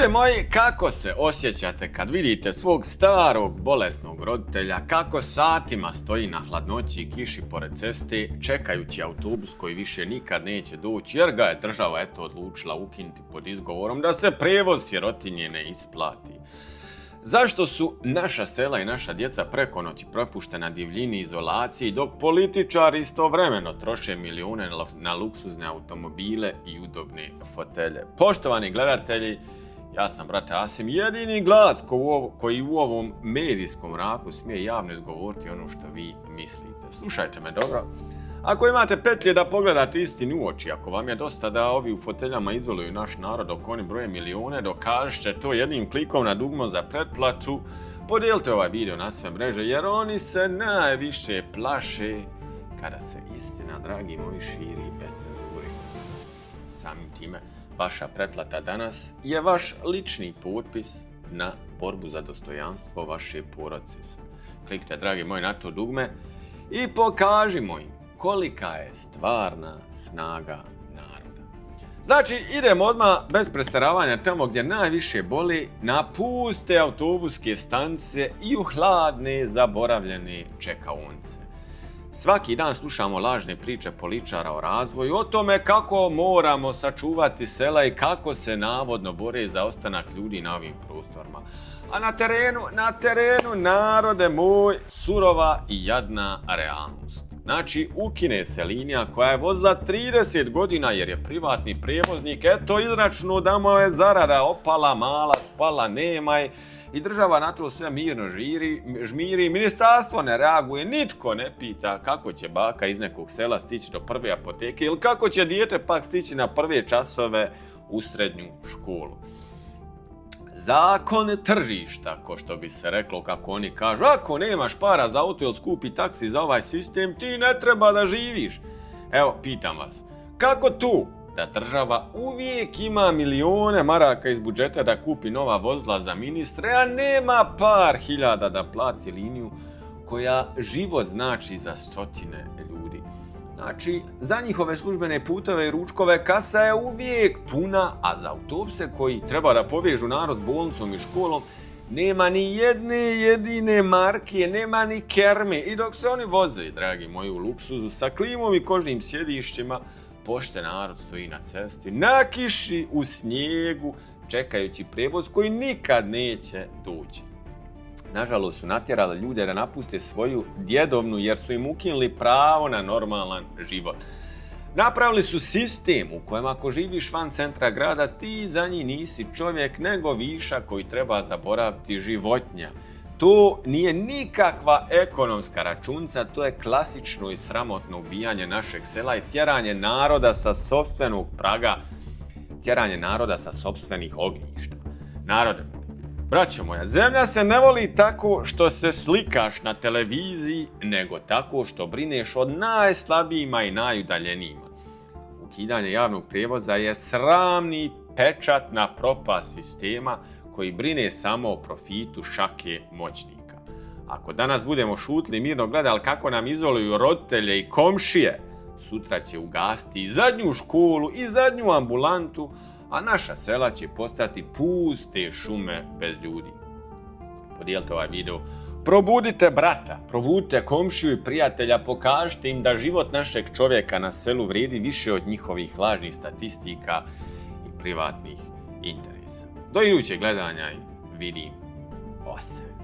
Ljudi moji, kako se osjećate kad vidite svog starog, bolesnog roditelja kako satima stoji na hladnoći i kiši pored ceste čekajući autobus koji više nikad neće doći jer ga je država odlučila ukinuti pod izgovorom da se prijevoz sirotinje ne isplati? Zašto su naša sela i naša djeca preko noći prepuštena divljini i izolaciji dok političari istovremeno troše milijune na luksuzne automobile i udobne fotelje? Poštovani gledatelji, ja sam brate Asim, jedini glas koji u ovom medijskom mraku smije javno izgovoriti ono što vi mislite. Slušajte me dobro. Ako imate petlje da pogledate istini u oči, ako vam je dosta da ovi u foteljama izoluju naš narod dok oni broje milijune, dokažite to jednim klikom na dugmo za pretplatu, podijelite ovaj video na sve mreže jer oni se najviše plaše kada se istina, dragi moji, širi bez cenzure. Samim time, vaša pretplata danas je vaš lični potpis na borbu za dostojanstvo vaše porodice. Kliknite, dragi moji, na to dugme i pokažimo im kolika je stvarna snaga naroda. Znači, idemo odmah bez presaravanja tamo gdje najviše boli, na puste autobuske stanice i u hladne, zaboravljene čekaonice. Svaki dan slušamo lažne priče političara o razvoju, o tome kako moramo sačuvati sela i kako se navodno bore za ostanak ljudi na ovim prostorima. A na terenu, narode moj, surova i jadna realnost. Znači, ukine se linija koja je vozila 30 godina jer je privatni prijevoznik izračunao da mu je zarada opala, mala, spala, nema je. I država na to sve mirno žmiri, ministarstvo ne reaguje, nitko ne pita kako će baka iz nekog sela stići do prve apoteke ili kako će dijete pak stići na prve časove u srednju školu. Zakon tržišta, ko što bi se reklo, kako oni kažu, ako nemaš para za auto ili skupi taksi za ovaj sistem, ti ne treba da živiš. Evo, pitam vas, kako tu da država uvijek ima milijune maraka iz budžeta da kupi nova vozila za ministre, a nema par hiljada da plati liniju koja život znači za stotine ljudi? Znači, za njihove službene puteve i ručkove kasa je uvijek puna, a za autobuse koji treba da povežu narod s bolnicom i školom nema ni jedne jedine marke, nema ni kerme. I dok se oni voze, dragi moji, u luksuzu sa klimom i kožnim sjedišćima, pošten narod stoji na cesti, na kiši, u snijegu, čekajući prijevoz koji nikad neće doći. Nažalost su natjerali ljude da napuste svoju djedovnu jer su im ukinuli pravo na normalan život. Napravili su sistem u kojem ako živiš van centra grada, ti za njih nisi čovjek nego višak koji treba zaboraviti, životinja. To nije nikakva ekonomska računica, to je klasično i sramotno ubijanje našeg sela i tjeranje naroda sa sopstvenog praga, tjeranje naroda sa sopstvenih ognjišta. Narode, braćo moja, zemlja se ne voli tako što se slikaš na televiziji, nego tako što brineš o najslabijima i najudaljenijima. Ukidanje javnog prijevoza je sramni pečat na propast sistema koji brine samo o profitu šake moćnika. Ako danas budemo šutli mirno gledali kako nam izoluju roditelje i komšije, sutra će ugasiti i zadnju školu i zadnju ambulantu, a naša sela će postati puste šume bez ljudi. Podijelite ovaj video, probudite brata, probudite komšiju i prijatelja, pokažite im da život našeg čovjeka na selu vrijedi više od njihovih lažnih statistika i privatnih interesa. Do idućeg gledanja i vidim se.